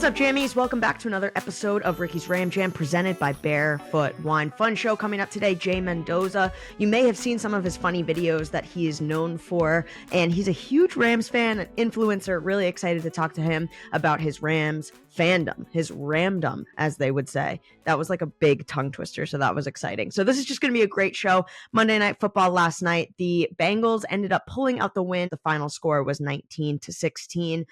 What's up, jammies? Welcome back to another episode of Ricky's Ram Jam presented by Barefoot Wine. Fun show coming up today. Jay Mendoza. You may have seen some of his funny videos that he is known for, and he's a huge Rams fan, an influencer. Really excited to talk to him about his Rams fandom, his Ramdom, as they would say. That was like a big tongue twister, so that was exciting. So this is just going to be a great show. Monday Night Football last night, the Bengals ended up pulling out the win. The final score was 19-16.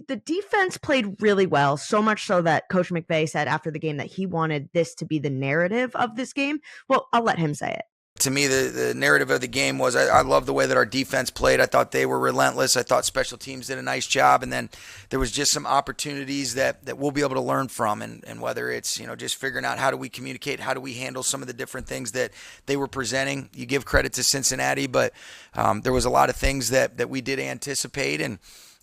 The defense played really well, so much so that Coach McVay said after the game that he wanted this to be the narrative of this game. Well, I'll let him say it. To me, the narrative of the game was I love the way that our defense played. I thought they were relentless. I thought special teams did a nice job. And then there was just some opportunities that we'll be able to learn from. And whether it's, just figuring out how do we communicate, how do we handle some of the different things that they were presenting. You give credit to Cincinnati, but there was a lot of things that we did anticipate. And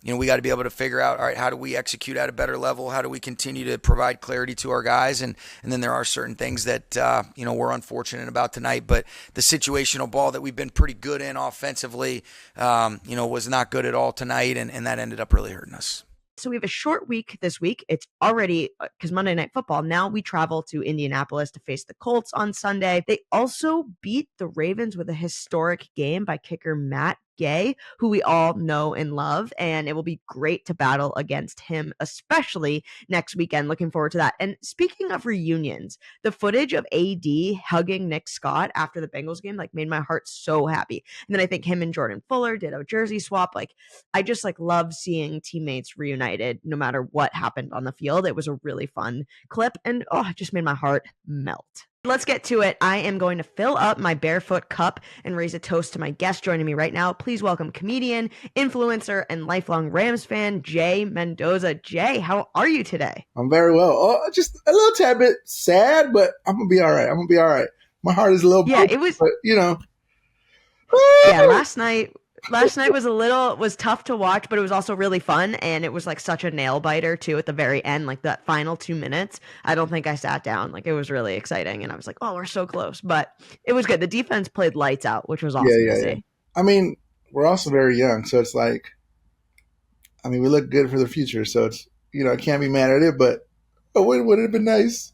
we got to be able to figure out, all right, how do we execute at a better level? How do we continue to provide clarity to our guys? And then there are certain things that, we're unfortunate about tonight. But the situational ball that we've been pretty good in offensively, was not good at all tonight. And that ended up really hurting us. So we have a short week this week. It's already, because Monday Night Football, now we travel to Indianapolis to face the Colts on Sunday. They also beat the Ravens with a historic game by kicker Matt Gay, who we all know and love, and it will be great to battle against him, especially next weekend. Looking forward to that. And speaking of reunions, the footage of AD hugging Nick Scott after the Bengals game made my heart so happy. And then I think him and Jordan Fuller did a jersey swap. I just love seeing teammates reunited no matter what happened on the field. It was a really fun clip, and it just made my heart melt. Let's get to it. I am going to fill up my barefoot cup and raise a toast to my guest joining me right now. Please welcome comedian, influencer, and lifelong Rams fan, Jay Mendoza. Jay, how are you today? I'm very well. Just a little tad bit sad, but I'm going to be all right. My heart is a little broken, it was, but Yeah, last night was tough to watch, but it was also really fun, and it was such a nail biter too at the very end, that final 2 minutes. I don't think I sat down. It was really exciting, and I was oh, we're so close, but it was good. The defense played lights out, which was awesome to see. I mean, we're also very young, so it's we look good for the future, so it's I can't be mad at it, but would it have been nice?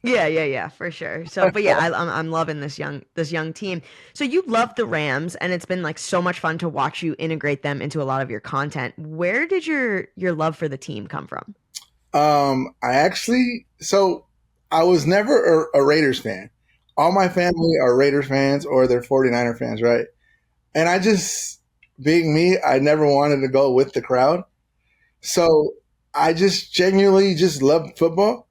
Yeah, for sure. So, but yeah, I'm loving this young team. So you love the Rams, and it's been so much fun to watch you integrate them into a lot of your content. Where did your love for the team come from? I was never a Raiders fan. All my family are Raiders fans or they're 49er fans, right? And I just, being me, I never wanted to go with the crowd. So I just genuinely just loved football.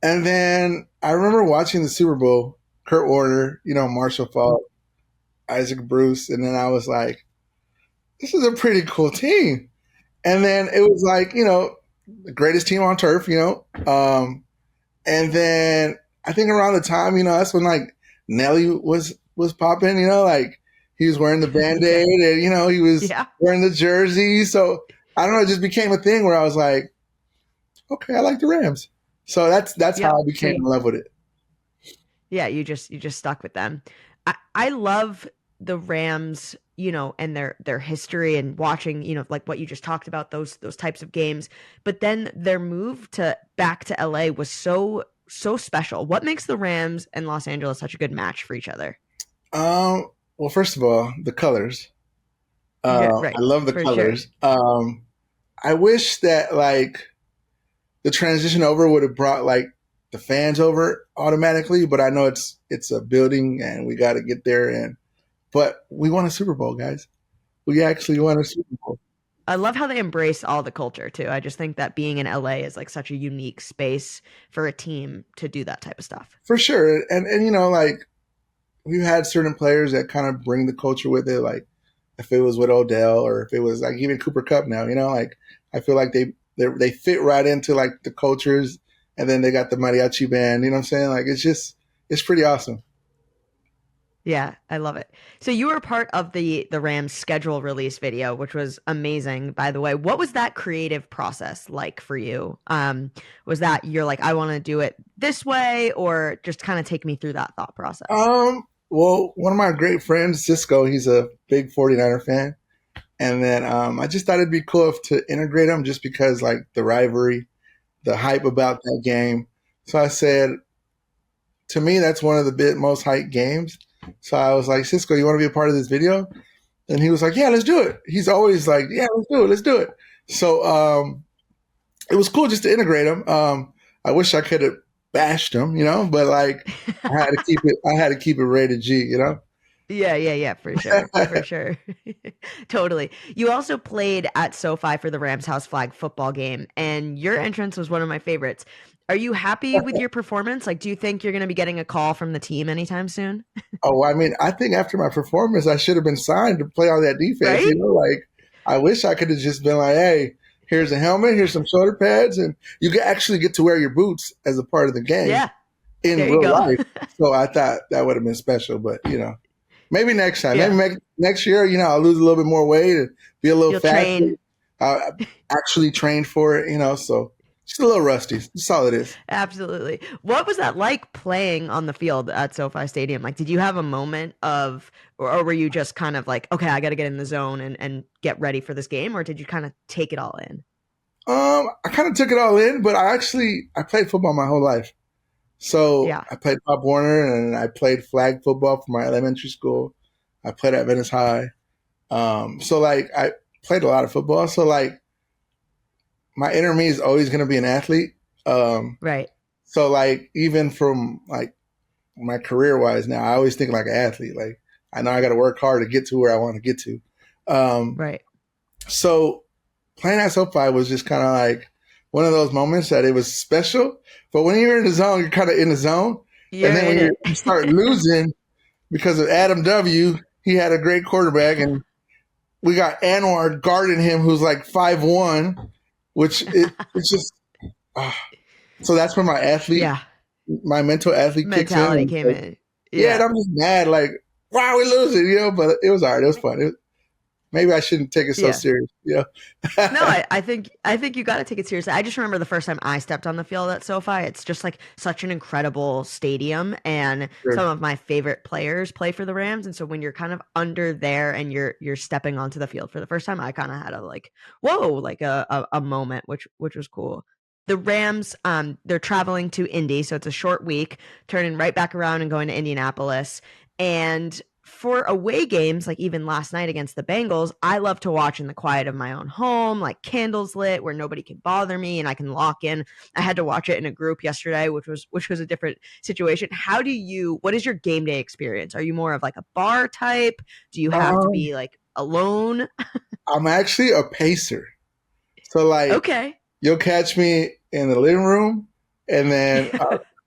And then I remember watching the Super Bowl, Kurt Warner, Marshall Faulk, Isaac Bruce, and then I was like, this is a pretty cool team. And then it was the greatest team on turf, and then I think around the time, that's when Nelly was popping, he was wearing the Band-Aid and, he was wearing the jersey. So I don't know, it just became a thing where I was like, okay, I like the Rams. So that's how I became in love with it. Yeah, you just stuck with them. I love the Rams, and their history and watching, what you just talked about, those types of games. But then their move back to LA was so special. What makes the Rams and Los Angeles such a good match for each other? Well, first of all, the colors. Right. I love the colors. Sure. I wish that the transition over would have brought the fans over automatically, but I know it's a building and we got to get there. But we won a Super Bowl, guys. We actually won a Super Bowl. I love how they embrace all the culture too. I just think that being in LA is such a unique space for a team to do that type of stuff. For sure. And we've had certain players that kind of bring the culture with it. If it was with Odell or if it was even Cooper Kupp now, I feel like they fit right into the cultures, and then they got the mariachi band, you know what I'm saying? It's pretty awesome. Yeah, I love it. So you were part of the Rams schedule release video, which was amazing, by the way. What was that creative process like for you? Was that you're I want to do it this way, or just kind of take me through that thought process? Well, one of my great friends, Cisco, he's a big 49er fan. And then I just thought it'd be cool to integrate them just because the rivalry, the hype about that game. So I said, to me, that's one of the most hyped games. So I was like, Cisco, you want to be a part of this video? And he was like, yeah, let's do it. He's always like, yeah, let's do it. So it was cool just to integrate him. I wish I could have bashed him, but like I had to keep it rated G. Yeah, for sure. For sure. Totally. You also played at SoFi for the Rams House Flag football game, and your entrance was one of my favorites. Are you happy with your performance? Like, do you think you're going to be getting a call from the team anytime soon? Oh, I mean, I think after my performance, I should have been signed to play on that defense. Right? Like I wish I could have just been like, hey, here's a helmet, here's some shoulder pads, and you can actually get to wear your boots as a part of the game Yeah. in There you real go. life. So I thought that would have been special, but maybe next time. Yeah. Maybe next year, I'll lose a little bit more weight and be a little You'll faster. train. I actually trained for it, so just a little rusty. That's all it is. Absolutely. What was that like playing on the field at SoFi Stadium? Like, did you have a moment of, or were you just kind of like, okay, I got to get in the zone and get ready for this game? Or did you kind of take it all in? I kind of took it all in, but I played football my whole life. So Yeah. I played Pop Warner and I played flag football for my elementary school. I played at Venice High. So like I played a lot of football. So like my inner me is always going to be an athlete. Right. So like even from like my career wise now, I always think like an athlete. Like I know I got to work hard to get to where I want to get to. Right. So playing at SoFi was just kind of like one of those moments that it was special. But when you're in the zone, you're kind of in the zone. You're and then when in you start losing because of Adam W., he had a great quarterback, and we got Anwar guarding him, who's like 5'1", which it's just so that's where my my mental athlete mentality kicks in. came in. Yeah, and I'm just mad, like, wow, we losing, but it was all right. It was fun. Maybe I shouldn't take it so serious, No, I think you got to take it seriously. I just remember the first time I stepped on the field at SoFi. It's just like such an incredible stadium, and some of my favorite players play for the Rams. And so when you're kind of under there and you're stepping onto the field for the first time, I kind of had a like, whoa, like a moment, which was cool. The Rams, they're traveling to Indy, so it's a short week, turning right back around and going to Indianapolis. And for away games, like even last night against the Bengals, I love to watch in the quiet of my own home, like candles lit where nobody can bother me and I can lock in. I had to watch it in a group yesterday, which was a different situation. What is your game day experience? Are you more of like a bar type? Do you have to be like alone? I'm actually a pacer. So like, okay, you'll catch me in the living room, and then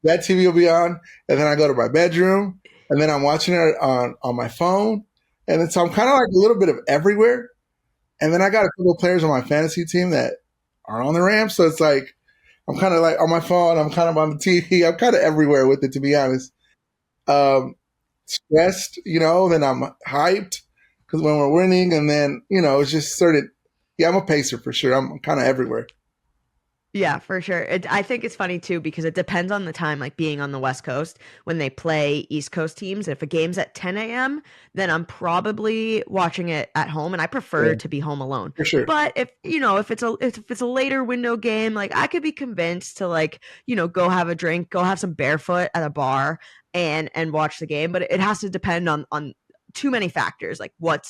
that TV will be on, and then I go to my bedroom, and then I'm watching it on my phone, and then so I'm kind of like a little bit of everywhere. And then I got a couple of players on my fantasy team that are on the Rams, so it's like I'm kind of like on my phone, I'm kind of on the TV, I'm kind of everywhere with it, to be honest. Stressed, then I'm hyped because when we're winning, and then it's just certain. Yeah, I'm a pacer for sure. I'm kind of everywhere. Yeah, for sure. I think it's funny too because it depends on the time, like being on the West Coast when they play East Coast teams. If a game's at 10 a.m., then I'm probably watching it at home, and I prefer to be home alone. For sure. But if it's a later window game, like I could be convinced to like, go have a drink, go have some barefoot at a bar and watch the game. But it has to depend on too many factors, like what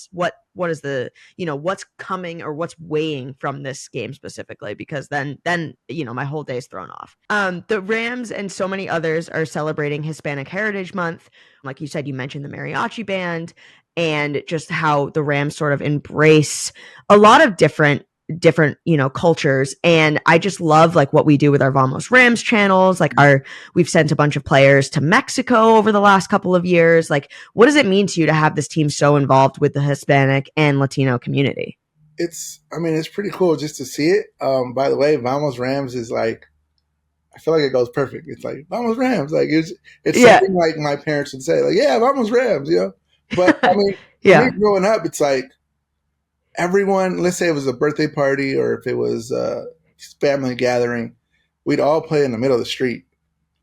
is the what's coming or what's weighing from this game specifically, because then my whole day is thrown off. The Rams and so many others are celebrating Hispanic Heritage Month. Like you said, you mentioned the mariachi band and just how the Rams sort of embrace a lot of different cultures. And I just love like what we do with our Vamos Rams channels. Like we've sent a bunch of players to Mexico over the last couple of years. Like, what does it mean to you to have this team so involved with the Hispanic and Latino community? It's pretty cool just to see it. By the way, Vamos Rams is like, I feel like it goes perfect. It's like Vamos Rams. Like it's something like my parents would say, like, yeah, Vamos Rams, But I mean, for me growing up, it's like, everyone, let's say it was a birthday party or if it was a family gathering, we'd all play in the middle of the street.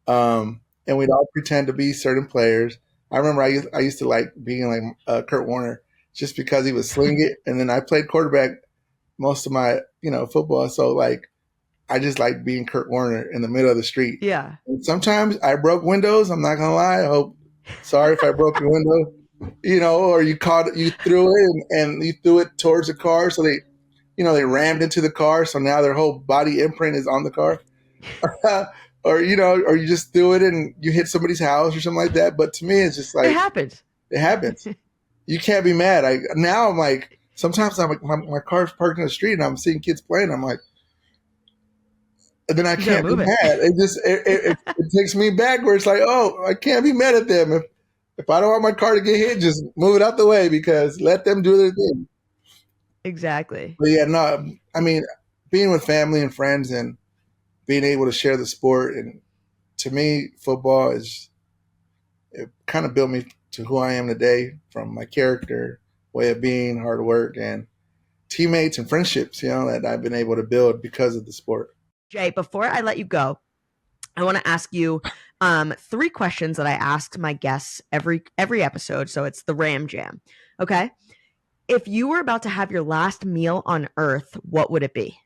And we'd all pretend to be certain players. I remember I used to like being like Kurt Warner just because he would sling it. And then I played quarterback most of my, football. So like I just like being Kurt Warner in the middle of the street. Yeah. And sometimes I broke windows. I'm not gonna lie. Sorry if I broke your window. Or you threw it and you threw it towards the car, so they rammed into the car, so now their whole body imprint is on the car. or you just threw it and you hit somebody's house or something like that. But to me, it's just like It happens. It happens. You can't be mad. Now I'm like, sometimes I'm like, my car's parked in the street and I'm seeing kids playing. I'm like, and then I can't be mad. It takes me back where it's like, oh, I can't be mad at them. If I don't want my car to get hit, just move it out the way, because let them do their thing. Exactly. But yeah, no, I mean, being with family and friends and being able to share the sport, and to me, football it kind of built me to who I am today, from my character, way of being, hard work, and teammates and friendships, that I've been able to build because of the sport. Jay, before I let you go, I want to ask you 3 questions that I asked my guests every episode. So it's the Ram Jam. Okay. If you were about to have your last meal on Earth, what would it be?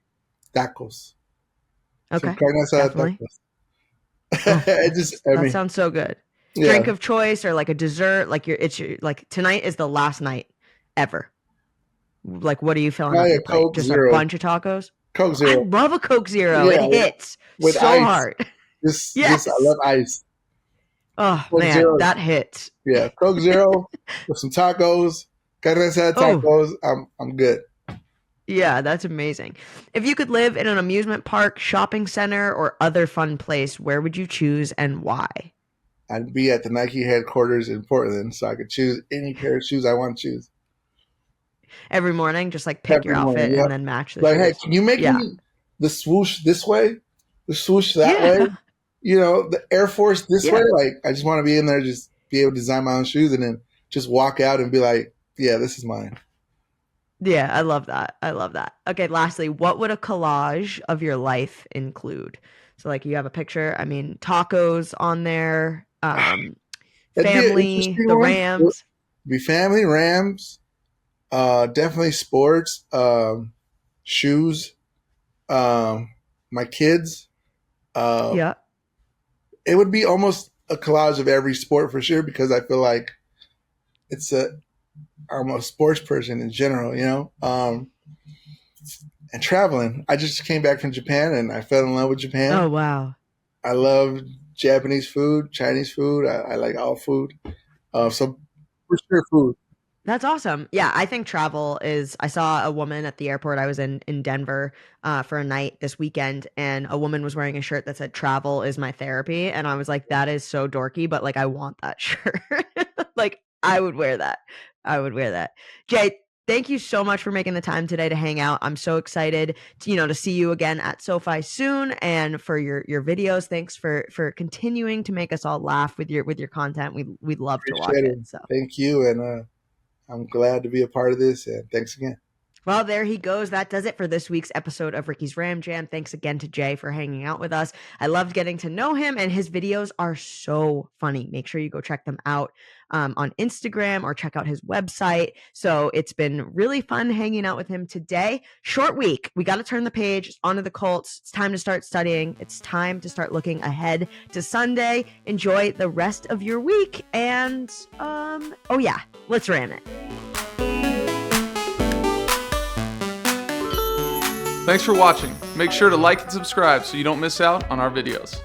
Tacos. Okay. Definitely. Tacos. That sounds so good. Yeah. Drink of choice or like a dessert, like like tonight is the last night ever. Like, what are you feeling? Coke Just Zero. A bunch of tacos. Coke Zero. I love a Coke Zero. Yeah, it hits with so ice. Hard. Yes, I love ice. Oh Coke man, Zero. That hits. Yeah, Coke Zero with some tacos. Carne asada tacos. I'm good. Yeah, that's amazing. If you could live in an amusement park, shopping center, or other fun place, where would you choose and why? I'd be at the Nike headquarters in Portland, so I could choose any pair of shoes I want to choose. Every morning, just like pick your outfit and then match the shoes. Hey, can you make me the swoosh this way, the swoosh that way? The Air Force this way? Like, I just want to be in there, just be able to design my own shoes and then just walk out and be like, yeah, this is mine. Yeah, I love that. Okay, lastly, what would a collage of your life include? So, like, you have a picture, tacos on there, family, the Rams. Be family, Rams, definitely sports, shoes, my kids. Yeah. It would be almost a collage of every sport for sure, because I feel like I'm a sports person in general, and traveling. I just came back from Japan and I fell in love with Japan. Oh, wow. I love Japanese food, Chinese food. I like all food. So for sure, food. That's awesome. Yeah, I think travel is. I saw a woman at the airport. I was in Denver for a night this weekend, and a woman was wearing a shirt that said "Travel is my therapy," and I was like, "That is so dorky," but like, I want that shirt. Like, I would wear that. Jay, thank you so much for making the time today to hang out. I'm so excited to see you again at SoFi soon, and for your videos. Thanks for continuing to make us all laugh with your content. We'd love to watch it. So thank you, and I'm glad to be a part of this, and thanks again. Well, there he goes. That does it for this week's episode of Ricky's Ram Jam. Thanks again to Jay for hanging out with us. I loved getting to know him, and his videos are so funny. Make sure you go check them out on Instagram or check out his website. So it's been really fun hanging out with him today. Short week. We got to turn the page onto the Colts. It's time to start studying. It's time to start looking ahead to Sunday. Enjoy the rest of your week. And, oh yeah, let's ram it. Thanks for watching. Make sure to like and subscribe so you don't miss out on our videos.